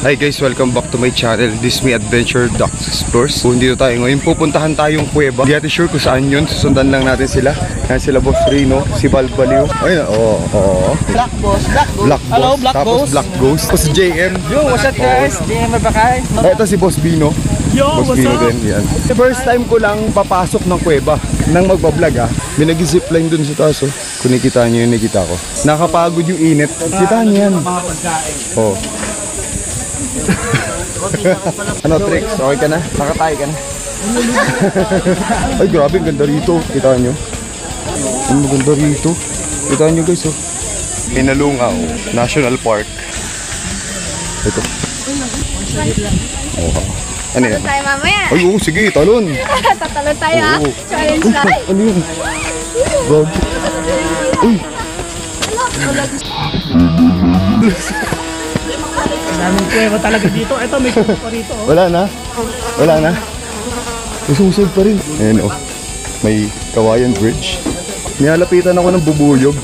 Hi guys, welcome back to my channel. This is me Adventure Duck Explores. Kung dito tayo ngayon, pupuntahan tayong kuweba. Hindi natin sure kung saan yun. Susundan lang natin sila. Yan sila Boss Rino, si Balbaliw. Ayun, Black Boss. Hello, Black Tapos Boss. Black Ghost. Tapos JM. Yo, what's up guys? JM Mabakay. Ito si Boss Bino. Yo, Boss what's Bino up? din, yan. First time ko lang papasok ng kuweba nang magbablog ah. May nag-zipline dun sa taas oh. Kung nakita nyo yung nakita ko. Nakapagod yung init. Kita nyo yan. Oh. Ano tricks? Okay ka na? Nakatay ka na? Ay grabe, ang ganda rito. Kita nyo? Ang ganda rito. Kita nyo guys oh. Pinalungaw National Park. Ito. Oh. Ano yan? Talon tayo mamaya. Ay oo, sige, talon. Tatalon tayo ha. Oo. Challenge lang. Ano yun? Bro. Uy. Daming kuweba talaga dito. Ito, may kuweba pa rito. Oh. Wala na? Wala na? Susunod pa rin. Ayan oh. May Kawayan Bridge. Nihalapitan ako ng bubuyog.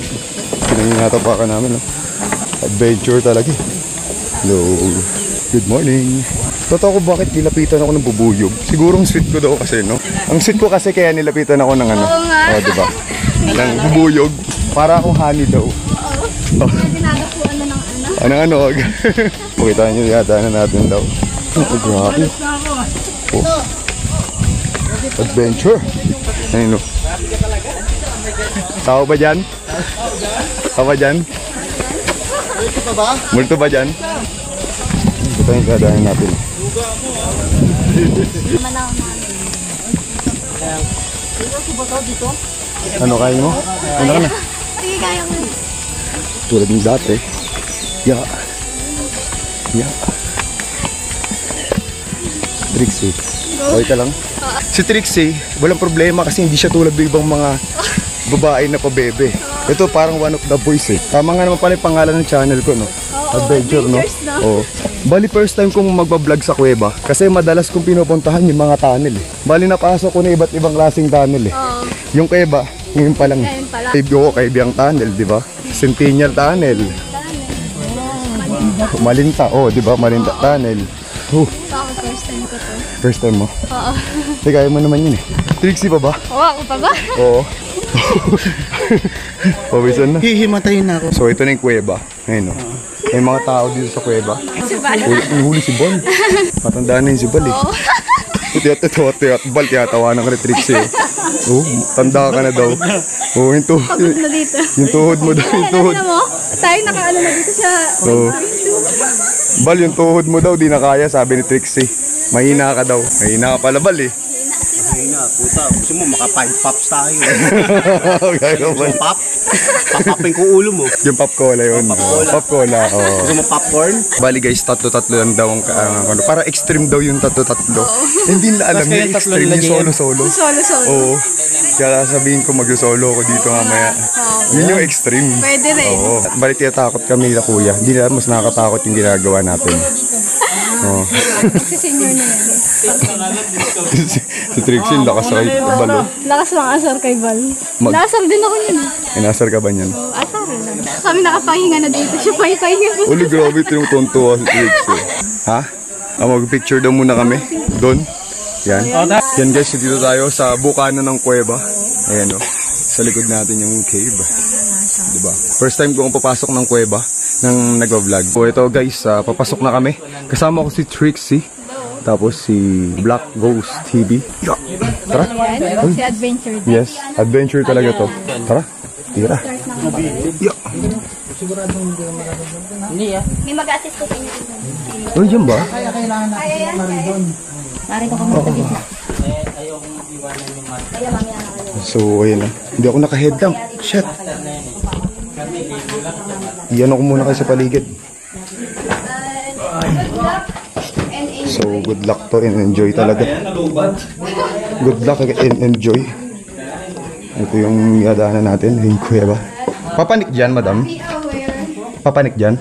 Pinangingatapakan namin oh. Adventure talaga eh. Hello. Good morning. Totoo ko bakit nilapitan ako ng bubuyog. Siguro ang sweet ko daw kasi no. Ang sweet ko kasi kaya nilapitan ako ng ano. Oo nga. Oh, diba? Ng bubuyog. Para akong honey daw. Oo. Ginagapuan na ng ano. Anong ano? Pakita nyo yata na natin daw. Oh, grabe. Oh. Adventure. Ayun o. Tao ba dyan? Tao ba dyan? Multo ba dyan? Ito yung kadaan natin. Manaw namin. Ano kain mo? Ano ka na? Sige, kaya ko. Tulad ng dati. Ya. Ya. Trixie. Okay ka lang? Si Trixie, walang problema kasi hindi siya tulad ng ibang mga babae na pabebe. Ito parang one of the boys eh. Tama nga naman pala yung pangalan ng channel ko no? Adventure no? Oo. Bali first time kong magbablog sa kuweba kasi madalas kong pinupuntahan yung mga tunnel eh. Bali napasok ko na iba't ibang klaseng tunnel eh. Yung kuweba, ngayon pa lang. Ko kaibiyang tunnel, di ba? Centennial Tunnel. Malinta, oh, di ba? Malinta Tunnel. First time ko to. First time mo? Oo. Kaya mo naman yun eh. Trixie pa ba? Oo, ako pa ba? Oo. Pawisan na. Hihimatayin na ako. So ito na yung kuweba. Ayun o. May mga tao dito sa kuweba. Si Bal. Huli si Bal. Matandaan na yun si Bal eh. Bal, tiyatawa ng Trixie eh. Oh, tanda ka na daw. Oh, yung Pagod na dito. tuhod mo daw. Yung tuhod. Alam mo, tayo nakaano na dito sa... Oh. Bal, yung tuhod mo daw, di na kaya, sabi ni Trixie. Mahina ka daw. Mahina ka pala, Bal eh. Mahina, puta. Gusto mo maka-5 pops tayo. Gaya ba? Pop? Papapin ko ulo mo. Yung pop cola yun. Pop cola. Oh. Gusto mo popcorn? Bali guys, tatlo-tatlo lang daw ang ano. Para extreme daw yung tatlo-tatlo. Hindi na alam yung extreme, yung solo-solo. Solo-solo. Oo. Kaya sabihin ko mag-solo ko dito mamaya. Yun yung extreme. Pwede rin. Oo. Bali tinatakot kami nila kuya. Hindi na mas nakakatakot yung ginagawa natin. Oo. Si senior na yan. Si Trixie, lakas kay Balo. Lakas lang asar kay Bal. Nasar din ako yun. Inasar ka ba niyan? Asar lang. Kami nakapahinga na dito. Siya pahinga po. Uli, grabe tinutuntua si Trixie. Ha? Mag-picture daw muna kami. Doon. Yan. Yan guys, dito tayo sa bukana ng kuweba. Ayan o. Sa likod natin yung cave. Diba? First time ko papasok ng kuweba nang nag-vlog. So ito guys, papasok na kami. Kasama ko si Trixie. Tapos si Black Ghost TV. Yeah. Tara. Yan, si Adventure. Yes, adventure talaga to. Tara. Tira. Yeah. May mag-assist ko sa inyo. Oh, dyan ba? Narito kami sa gitna. So, ayun na. Hindi ako naka-headlamp. Shit. Iyan ako muna kayo sa paligid. So, good luck to and enjoy talaga. Good luck and enjoy. Ito yung yadaanan natin, yung kuweba. Papanik dyan, madam? Papanik dyan?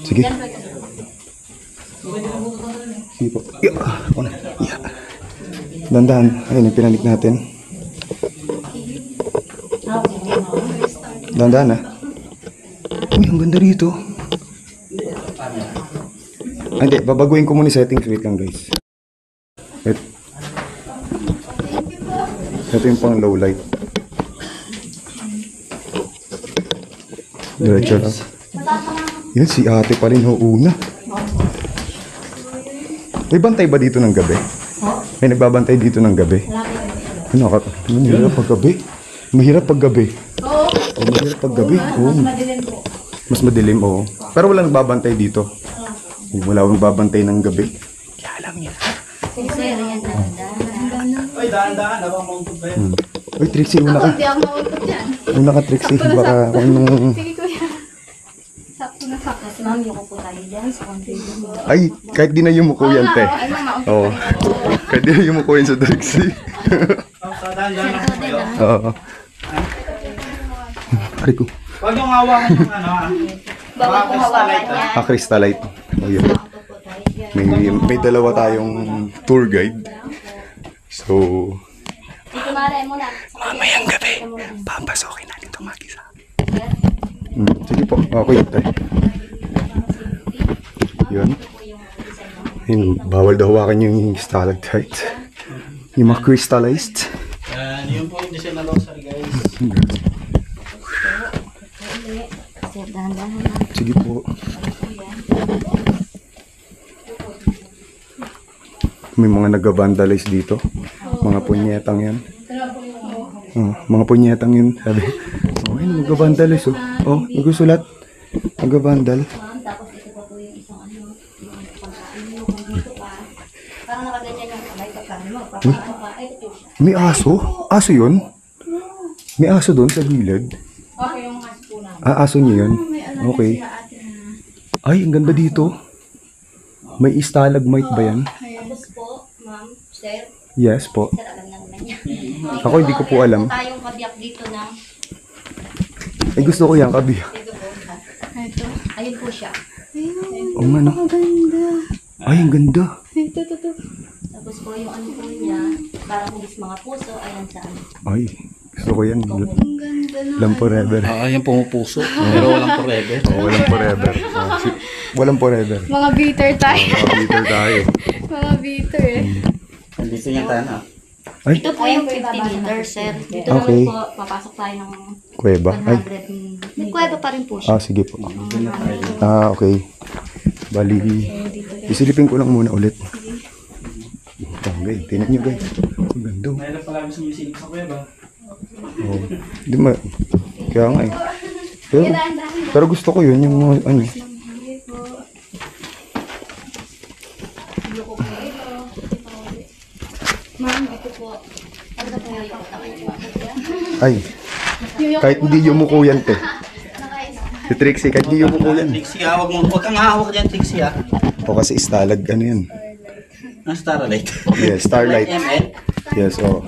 Sige. Sige po. Yeah. Dandahan. Ayun yung pinanik natin. Dandahan ah. Uy, ang ganda rito. Hindi, babaguhin ko muna yung settings. Wait lang guys. Ito yung pang low light. Diretso lang. Yan, si ate pa rin ho una. May bantay ba dito ng gabi? May nagbabantay dito ng gabi? Ano ka? Mahirap pag gabi. Mahirap pag gabi. Oo. Mahirap pag gabi. Oo. Mas madilim, oo. Pero walang nagbabantay dito. Wala akong nagbabantay ng gabi. Kaya alam niya. Ay, daan-daan. Habang mauntog ba yan? Uy, Trixie, una ka. Hindi ako mautot yan. Una ka, Trixie. Baka kung anong... Sige kuya. Sakto na sakto. Ma'am, yung po tayo dyan sa country room. Ay, kahit di na yumuko yan, te. Ay, mama. Oo. Kahit di na yumuko yan sa Trixie. Sa daan-daan lang po kayo. Oo. Ari ko. Huwag yung hawakan yung ano ha. Bawal po hawakan yan. Crystallite. Oh, yun. May dalawa tayong tour guide. So, Dito malay mo na. mamayang gabi, papasokin natin itong mag-isa. Sige po. Okay, tay. Yun. Yun. Bawal daw hawakan yung stalactite. Yung mga crystallized. Yan, yun po yung design na rosary guys. Sir, dahan-dahan na. Sige po. May mga nag-vandalize dito. Mga punyetang yan. Mga punyetang yun. Sabi, oh, ayun, nag-vandalize oh. Oh, nagsusulat. Nag-vandal. Ma'am, tapos ito pa po yung isang ano. Yung pagkain mo, kung dito ka. Parang nakaganyan yung kamay pagkain mo. Pagkain ka. Ay, ito siya. May aso? Aso yun? May aso doon sa gilid? Okay, yung mas po na. Ah, aso niyo yun? Okay. Ay, ang ganda dito. May stalagmite ba yan? Tapos po, ma'am, sir. Yes po. Sir, alam na naman niya. Ako hindi ko po alam. Tayong kabiyak dito ng... Ay, gusto ko yan, kabi. Dito po. Ito. Ayun po siya. Oo nga, no? Ang ganda. Ay, ang ganda. Ito. Tapos po yung ano po niya, parang hugis mga puso, ayan sa ano. Ay, gusto ko yan. Ang ganda na. Walang forever. Yung pumupuso. Pero walang forever. Oo, walang forever. Walang forever. Mga bitter tayo. Makapiter tayo. Mga bitter eh. Nandito yung tana. Ay, Ito po yung 50 liters, sir. Dito Okay. naman po, papasok tayo ng kuweba. Ay, 100. May kuweba pa rin po siya. sige po. Ah, okay. Bali, isilipin ko lang muna ulit. Okay, tinan nyo guys. Ang ganda. Mayroon pala gusto nyo silip sa kuweba. Oo. Di ma... Kaya nga eh. Pero gusto ko yun, yung mga ano. Ma'am, ito po. Ano po yung ipakita? Ay, kahit hindi yumuko yan, te. Si Trixie, kahit hindi yumuko yan. Trixie ha, huwag kang hahawak dyan Trixie ha. O kasi stalag, ano yan? Ang starlight. Yes, starlight. ML. Yes, oo.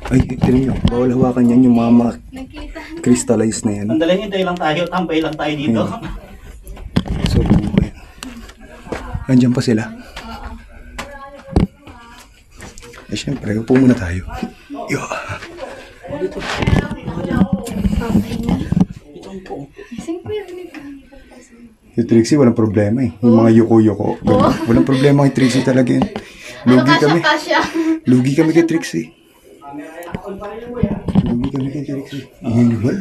Ay, tinan nyo. Bawal hawakan yan yung mga crystallized na yan. Sandali, hintay lang tayo. Tampay lang tayo dito. So, ayan. Andyan pa sila. Eh, syempre, upo muna tayo. Yo. Si Trixie, walang problema eh. Yung mga yuko-yuko. ganun. Walang problema kay Trixie talaga yan. Lugi kami. Kasya. Lugi kami kay Trixie. Lugi kami kay Trixie. Ingin ni Bal?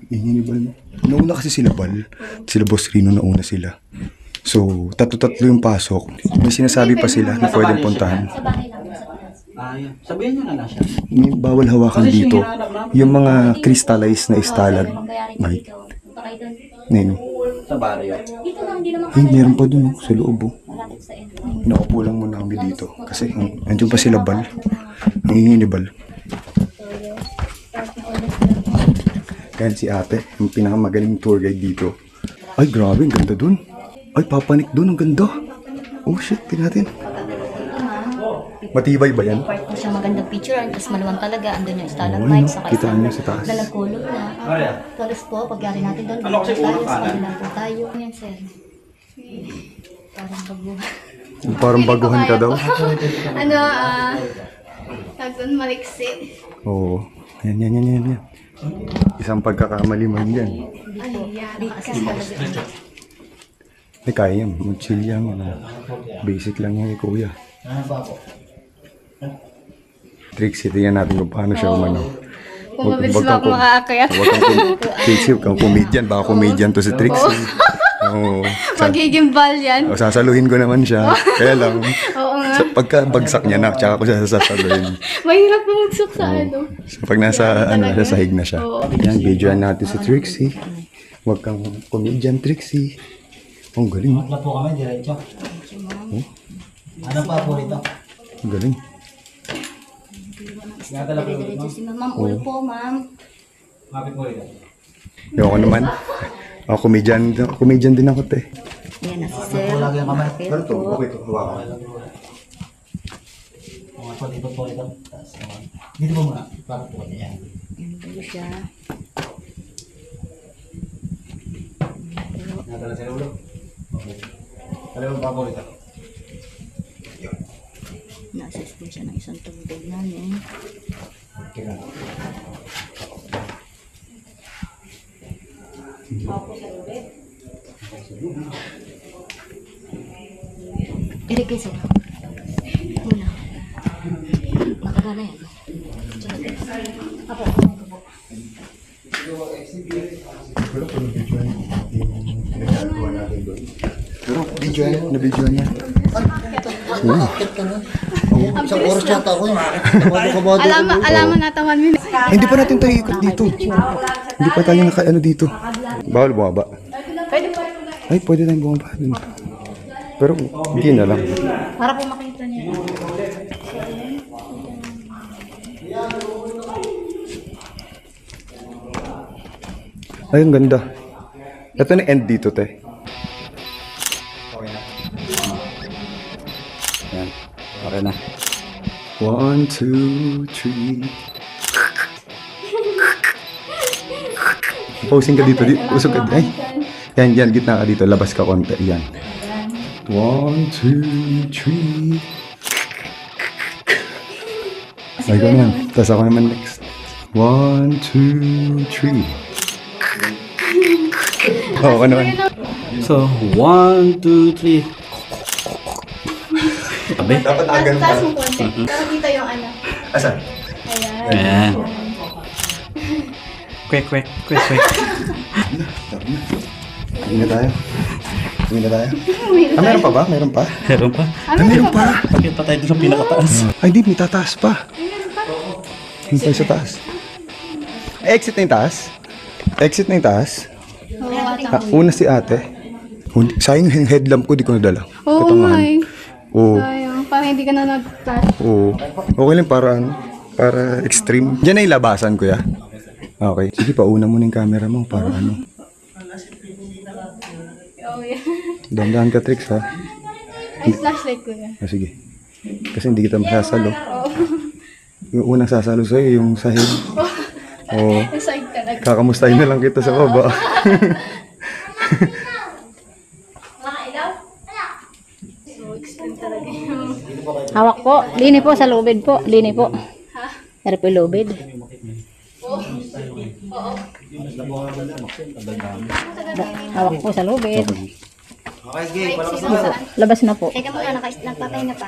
Ingin ni Bal mo? Nauna kasi sila Bal. Sila Boss Rino nauna sila. So, tatlo-tatlo yung pasok. May sinasabi pa sila na pwedeng puntahan. Sa bahay lang, sa taas. Yan. Sabihin nyo na lang siya. May bawal hawakan dito. Yung mga crystallized na Bayarin stalagmite. niyo dito. Punta kayo doon. Nino. Sa barrio. Dito lang, hindi naman Ay, meron pa dun oh, sa loob oh. malapit sa end. Nakaupo lang muna kami dito. Kasi andyan pa sila Bal. Nangihingi ni Bal. Yan si ate, yung pinakamagaling tour guide dito. Ay, grabe, ang ganda dun. Ay, papanik dun, ang ganda. Oh shit, tingnan natin. Matibay ba yan? Part po siya magandang picture, tapos maluwang talaga. Andun yung Oo, stalagmite, no? saka Kita isang niyo sa taas. lalagkulog na. Tapos po, pagyari natin doon, Ano kasi tayo, unang sa kanan? kanila po tayo. Yan, sir. Parang bago. Parang baguhan ka daw. Ano, tag doon maliksi. Oo. Yan. Isang pagkakamali mo yan. Hindi kaya yan. Mag-chill yan. Basic lang yan kay kuya. Trixie, tingnan natin kung paano siya umano. Kung mabilis ba ako makaakyat. Trixie, huwag kang comedian. Baka comedian to si Trixie. Oo. Magiging bal yan. Sasaluhin ko naman siya. Kaya lang, Oo nga. pagka-bagsak niya na, tsaka ko siya sasaluhin. Mahirap bumagsak sa ano. Pag nasa, nasa sahig na siya. Oo. Yan, videoan natin si Trixie. Huwag kang comedian, Trixie. Ang galing. Wala po kami, diretso. Ano pa po rito? Ang galing. Nagdala po rito. Diretso si ma'am. Ulpo, ma'am. Mapit po rito. Ako naman. Ako, comedian din ako, te. Yan na si sir. Po lagi ang kamay. Pero to, okay to. Hawakan. Mga po dito po rito. Tapos, dito po muna. Para po yan. Yan po siya. Nagdala sa ulo. Okay. Kaliwan pa po rito. Na-assist po siya ng isang tubig namin. Okay lang. Erika, sir. Muna. Matagal na yan. Apo. Pero kung na-videoan yung pinagagawa natin doon. Pero na-videoan niya. Isang oras yata ako yun. Alaman nata 1 minute. Ay, hindi pa natin tayo ikot dito. Hindi pa tayo naka-ano dito. Bawal bumaba. Ay, pwede tayong bumaba dun. Pero hindi na lang. Para po makita niya. Ay, ang ganda. Ito na end dito, te. Yan. Okay na. 1, 2, 3. Posing ka dito. Usog ka. Ay. Yan. Gitna ka dito. Labas ka konti. Yan. 1, 2, 3. Ay, ganun. Tapos ako naman next. 1, 2, 3. Oo, ano naman. So, 1, 2, 3. Tabi. Dapat nakaganong ka. Taas mo konti. Para dito yung ano. Asan? Ayan. Quick. Hindi na tayo. Ah, meron pa ba? Meron pa? Meron pa. Meron pa. Bakit pa tayo doon sa pinakataas? Ay, di. May tataas pa. Hindi tayo sa taas. Exit na yung taas? Exit na yung taas? Una si ate. Sayang yung headlamp ko, di ko nadala. Oo, my. Oo. Sayang. Parang hindi ka na nag-touch. Oo. Okay lang para ano? Para extreme. Diyan na yung labasan, kuya. Okay. Sige, pauna mo na yung camera mo para ano. Oh, yeah. Dandahan ka, Trix, ha? Ay, flashlight ko yan. Sige. Kasi hindi kita masasalo. Yung unang sasalo sa'yo, yung sahig. Oo. Side talaga. Kakamustahin na lang kita sa baba. So, extreme talaga yung... Hawak po. Lini po sa lubid po. Lini po. Dari po yung lubid. Hawak po sa lubid. Okay, sige. Labas na po. Teka muna, nagpapahinga pa.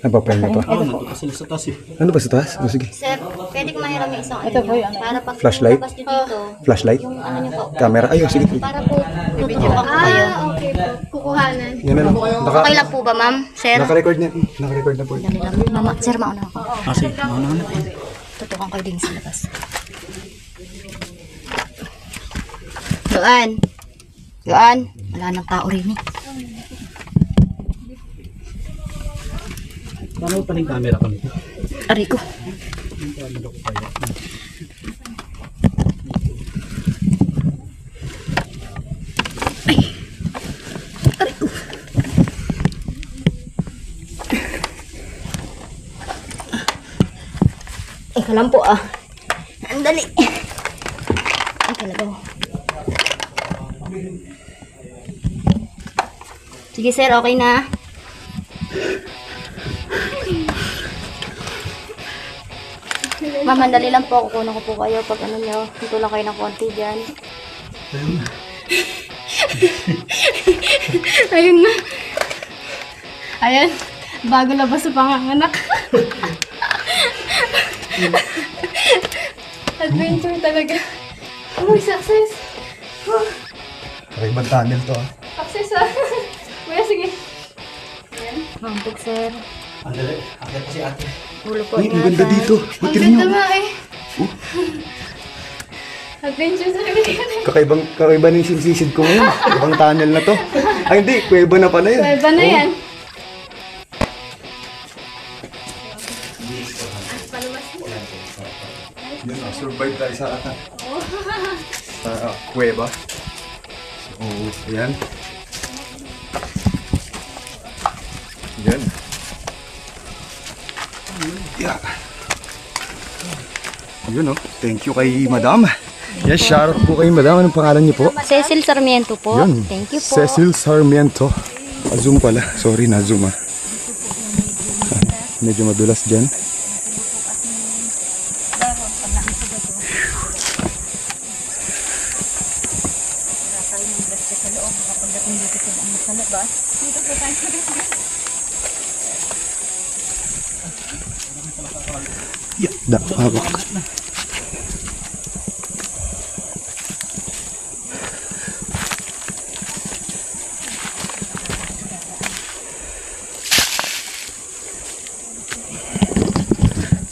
Napapahinga pa. Natuto sila sa taas eh. Ano ba sa taas? O, sige. Sir, pwede ko mahiram yung isang Ito po yung ano. para pag Flashlight? lumabas nyo dito, Flashlight? yung ano nyo po. Camera? Ayun, sige. Para po, tuturuan ko kayo. Okay po. Kukuhanan. Yan na lang. Okay lang po ba, ma'am? Sir? Naka-record na. Naka-record na po. Dali lang. Mama, sir, mauna ako. Sige, mauna na. Tutukan kayo din sa labas. Doan. Wala nang tao rin eh. Paano pa rin camera kami? Aray ko. Ika lang po ah. Ang dali. Ay talaga. Sige sir, okay na. Mamandali lang po, kukunin ko po kayo pag ano nyo, tutulong kayo ng konti dyan. Ayun na. Ayan. Bago labas sa panganganak. Adventure talaga. Oh, success. Oh, Kakaibang tunnel to ah. success ah. Kuya, sige. Mampig, sir. Ang dali. Akit pa si ate. Ulo po Uy, ang niya, ganda sir. dito. Ang Buti ganda nyo. nga eh. Adventure talaga yun. Kakaiba na yung sinisisid ko ngayon. Ibang tunnel na to. Ay hindi, kuweba na pala yun. Kuweba na yan. Yun, survive tayo sa kuweba. So, ayan. Yan. Yeah. Yun oh. Thank you kay Madam. Yes, shoutout po kay Madam. Anong pangalan niyo po? Cecil Sarmiento po. Yun. Thank you po. Cecil Sarmiento. Zoom pala. Sorry na zoom ah. Medyo madulas dyan. Yeah, hawak.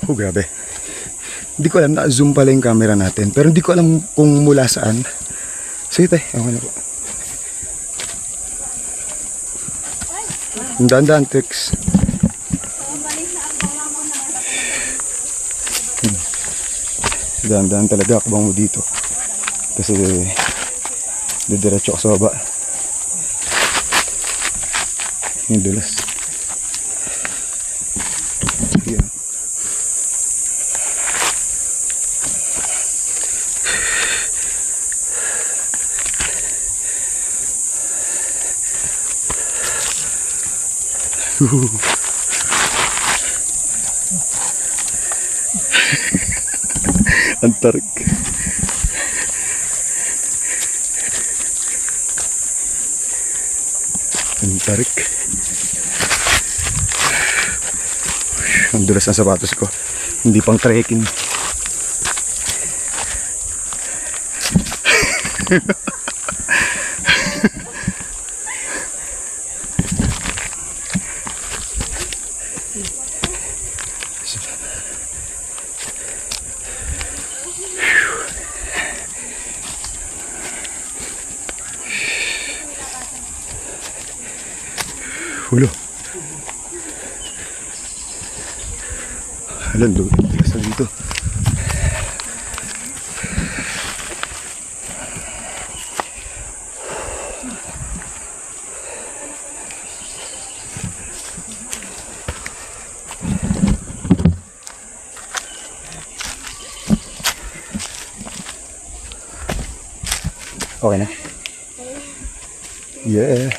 Oh, grabe. Hindi ko alam, na-zoom pala yung camera natin. Pero hindi ko alam kung mula saan. Sige tayo, okay na po. Dahan-dahan, Trix. Dahan-dahan talaga akbang mo dito. Kasi didiretso ka sa baba. Yung dulas. Yan. Ang tarik. Ang tarik. Ang dulas ng sapatos ko. Hindi pang trekking. Hulo. Alam, dulas na dito. Okay na? Yeah.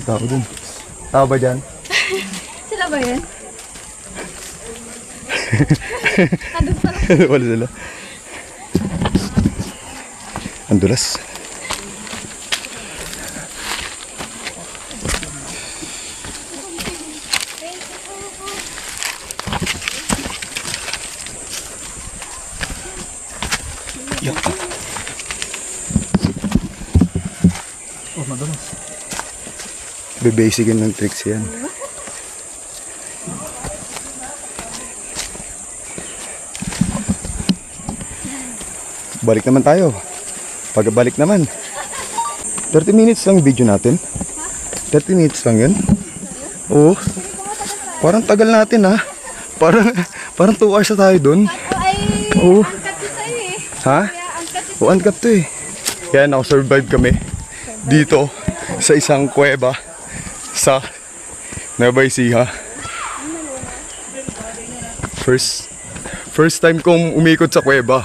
Tao dun. Tao ba dyan? Sila ba yan? Adun pala. Wala sila. Ang dulas. Yuck. Oh, madulas. Bebasicin ng tricks yan. Balik naman tayo. Pagbalik naman. 30 minutes lang video natin. 30 minutes lang yun. Oo. Parang tagal natin ha. Parang 2 hours na tayo dun. Ay, Oo. angkat ko sa'yo eh. Ha? O, uncut to eh. Kaya nakasurvive kami dito sa isang kuweba sa Nueva Ecija. First time kong umikot sa kuweba.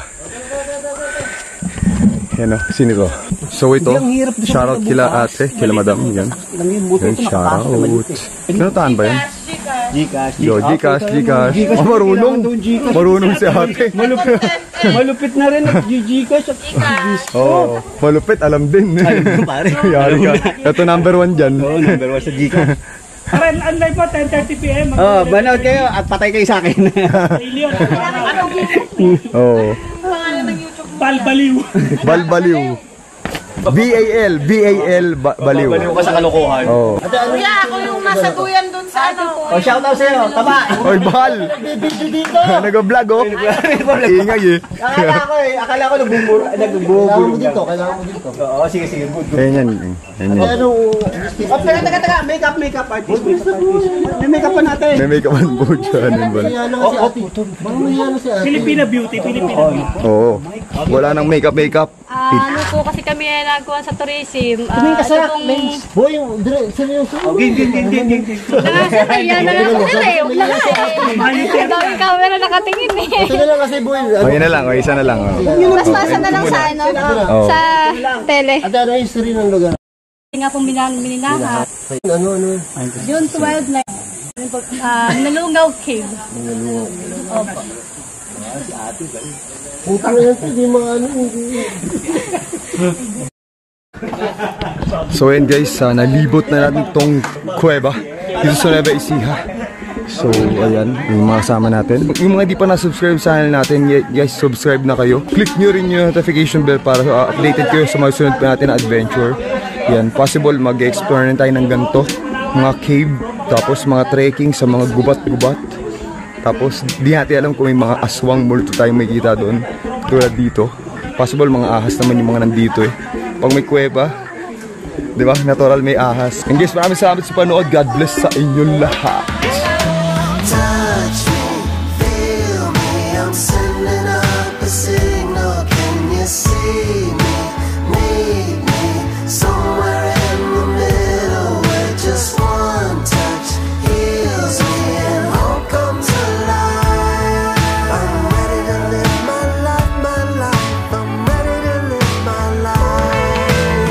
Yan o, sino to? So ito, shoutout kila ate, kila madam. Yan, shoutout. Kinutaan ba yan? Gcash. Yo, Gcash. Oh, marunong si ate. Malupit na rin at Gcash. Oh, malupit, alam din. Alam ko pare. Yari ka. Ito number 1 dyan. Oo, number 1 sa Gcash. Karen, online po, 10:30 PM. Oh, banood kayo at patay kayo sa akin. Alien. Oh. Balbaliw. Balbaliw. BAL, baliw. Baliw ka sa kalokohan. Oh. Kuya, ako yung nasa duyan dun sa ano. Oh, shout out sa'yo, taba. Oy, Bal. Nag-vlog oh. Ingay eh. Akala ko nagbuburo. Kailangan mo dito. Oo, sige, good. Ayan yan. Oh, taga, makeup artist. May makeup pa natin. May makeup on board siya. Filipina beauty. Oo. Wala nang makeup. Ano po kasi kami nagawa sa tourism. Tumingin ka sa lens. Boy, seryoso. Game. Yan na lang sila eh. Huwag lang eh. Ang daming camera nakatingin eh. Ito na lang kasi boy. O, yun na lang. O, isa na lang. Mas masa na lang sa ano. Sa tele. At ano yung history ng lugar? Nga pong mininahat. Ano? June 12 na Nalungaw Cave. Opo. Putang na ito, di mga ano. So ayan guys, nalibot na natin tong kuweba dito sa Nueva Ecija. So ayan, yung mga kasama natin. Yung mga di pa na-subscribe sa channel natin, guys, subscribe na kayo. Click nyo rin yung notification bell para updated kayo sa mga sunod pa natin na adventure. Yan, possible mag-explore rin tayo ng ganito. Mga cave, tapos mga trekking sa mga gubat-gubat. Tapos di natin alam kung may mga aswang multo tayong makikita doon. Tulad dito. Possible mga ahas naman yung mga nandito eh. Pag may kuweba, di ba? Natural may ahas. And guys, maraming salamat sa panood. God bless sa inyong lahat.